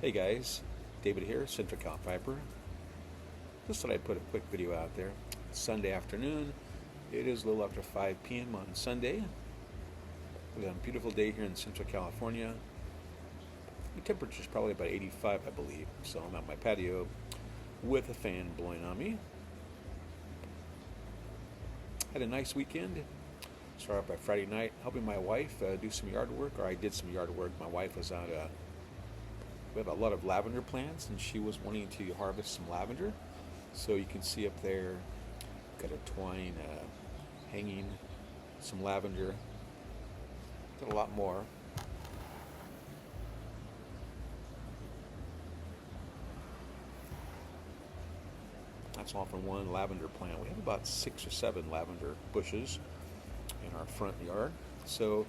Hey guys, David here, Central Cal Piper. Just thought I'd put a quick video out there. It's Sunday afternoon. It is a little after 5 p.m. on Sunday. We have a beautiful day here in Central California. The temperature is probably about 85, I believe. So I'm at my patio with a fan blowing on me. Had a nice weekend. Started by Friday night helping my wife do some yard work, or I did some yard work. My wife was out. We have a lot of lavender plants, and she was wanting to harvest some lavender. So you can see up there, got a twine hanging, some lavender. Got a lot more. That's all from one lavender plant. We have about 6 or 7 lavender bushes in our front yard. So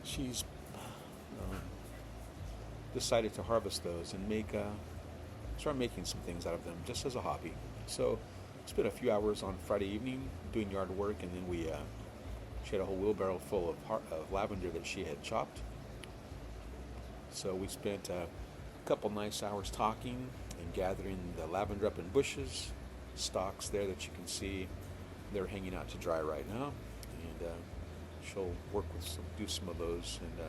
she's decided to harvest those and start making some things out of them just as a hobby. So spent a few hours on Friday evening doing yard work, and then she had a whole wheelbarrow full of lavender that she had chopped. So we spent a couple nice hours talking and gathering the lavender up in bushes, stalks there that you can see. They're hanging out to dry right now, and she'll do some of those and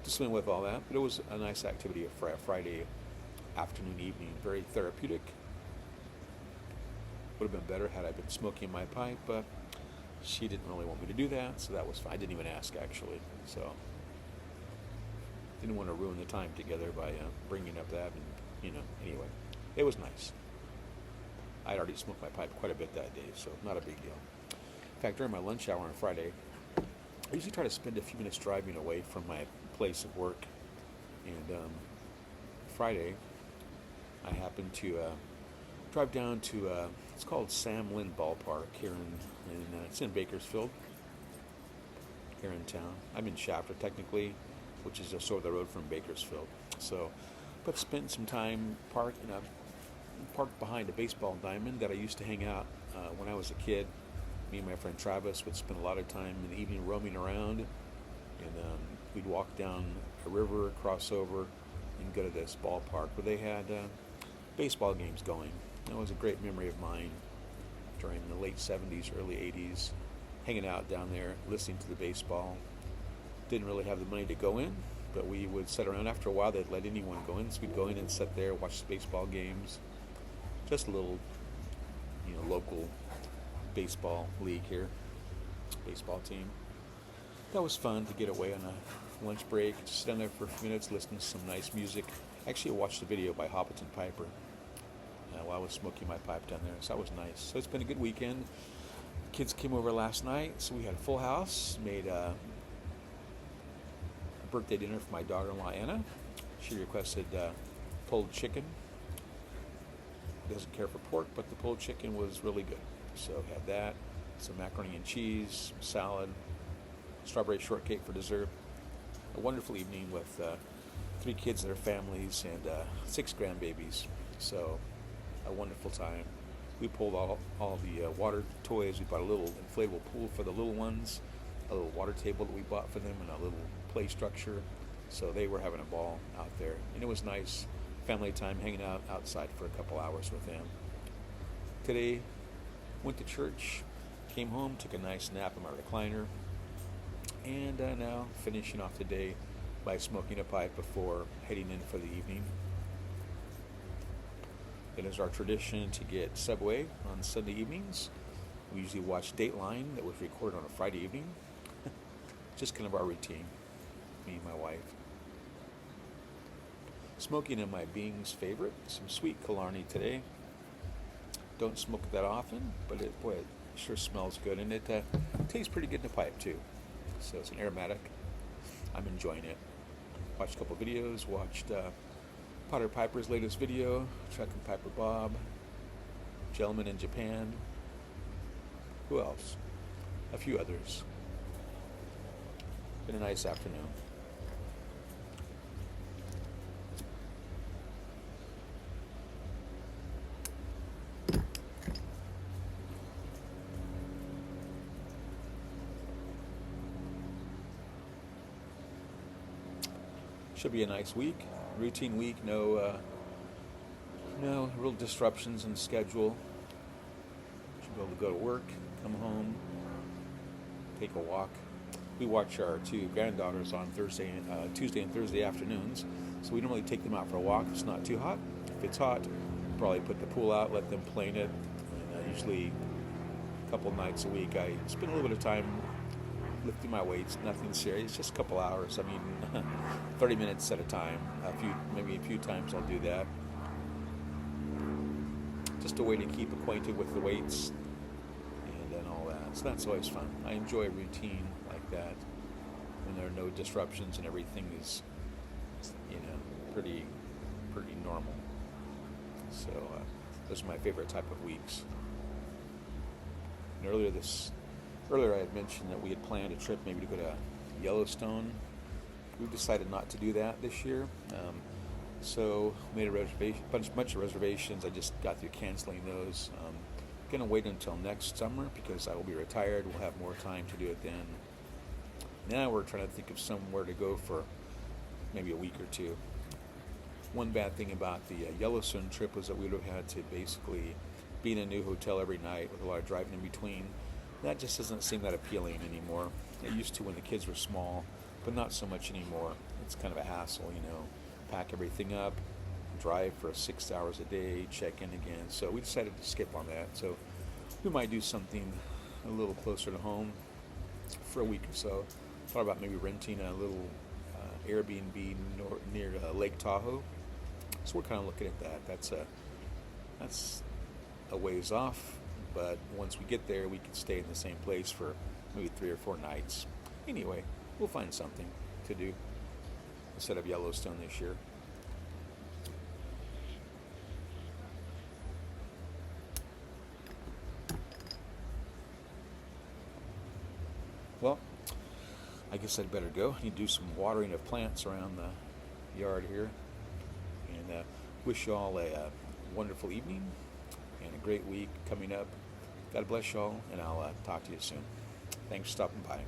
to swing with all that. But it was a nice activity for a Friday afternoon, evening, very therapeutic. Would have been better had I been smoking my pipe, but she didn't really want me to do that, so that was fine. I didn't even ask, actually. So didn't want to ruin the time together by bringing up that, and anyway, it was nice. I'd already smoked my pipe quite a bit that day, so not a big deal. In fact, during my lunch hour on Friday, I usually try to spend a few minutes driving away from my place of work. And Friday, I happened to drive down to it's called Sam Lynn Ballpark here it's in Bakersfield, here in town. I'm in Shafter technically, which is just over the road from Bakersfield. So, but spent some time parked behind a baseball diamond that I used to hang out when I was a kid. Me and my friend Travis would spend a lot of time in the evening roaming around, and we'd walk down a river, cross over, and go to this ballpark where they had baseball games going. That was a great memory of mine during the late 70s, early 80s, hanging out down there, listening to the baseball. Didn't really have the money to go in, but we would sit around. After a while, they'd let anyone go in, so we'd go in and sit there, watch the baseball games. Just a little, local baseball league here, baseball team. That was fun to get away on a lunch break, just sit down there for a few minutes, listen to some nice music. Actually, I watched a video by Hobbiton Piper while I was smoking my pipe down there, so that was nice. So it's been a good weekend. Kids came over last night, so we had a full house. Made a birthday dinner for my daughter-in-law Anna. She requested pulled chicken. Doesn't care for pork, but the pulled chicken was really good. So had that, some macaroni and cheese, some salad, strawberry shortcake for dessert. A wonderful evening with 3 kids and their families and 6 grandbabies. So a wonderful time. We pulled all the water toys. We bought a little inflatable pool for the little ones, a little water table that we bought for them, and a little play structure. So they were having a ball out there. And it was nice family time, hanging out outside for a couple hours with them. Today, went to church, came home, took a nice nap in my recliner, and now finishing off the day by smoking a pipe before heading in for the evening. It is our tradition to get Subway on Sunday evenings. We usually watch Dateline that was recorded on a Friday evening. Just kind of our routine, me and my wife. Smoking in my being's favorite, some sweet Killarney today. Don't smoke it that often, but it sure smells good, and it tastes pretty good in the pipe too. So it's an aromatic. I'm enjoying it. Watched a couple videos. Watched Potter Piper's latest video, Chuck and Piper Bob, Gentleman in Japan. Who else? A few others. Been a nice afternoon. Should be a nice week. routine week. No real disruptions in the schedule. Should be able to go to work, come home, take a walk. We watch our two granddaughters on Tuesday and Thursday afternoons, so we normally take them out for a walk if it's not too hot. If it's hot, probably put the pool out, let them play in it. And usually a couple nights a week, I spend a little bit of time lifting my weights. Nothing serious, just a couple hours. I mean, 30 minutes at a time. Maybe a few times I'll do that. Just a way to keep acquainted with the weights and all that. So that's always fun. I enjoy a routine like that when there are no disruptions and everything is, pretty normal. So those are my favorite type of weeks. And earlier I had mentioned that we had planned a trip maybe to go to Yellowstone. We've decided not to do that this year. So made a reservation, bunch of reservations. I just got through canceling those. Going to wait until next summer because I will be retired. We'll have more time to do it then. Now we're trying to think of somewhere to go for maybe a week or two. One bad thing about the Yellowstone trip was that we would have had to basically be in a new hotel every night with a lot of driving in between. That just doesn't seem that appealing anymore. It used to when the kids were small, but not so much anymore. It's kind of a hassle, pack everything up, drive for 6 hours a day, check in again. So we decided to skip on that. So we might do something a little closer to home for a week or so. Thought about maybe renting a little Airbnb near Lake Tahoe. So we're kind of looking at that. That's a ways off, but once we get there, we can stay in the same place for maybe 3 or 4 nights. Anyway, we'll find something to do instead of Yellowstone this year. Well, I guess I'd better go. I need to do some watering of plants around the yard here. And wish you all a wonderful evening and a great week coming up. God bless you all, and I'll talk to you soon. Thanks for stopping by.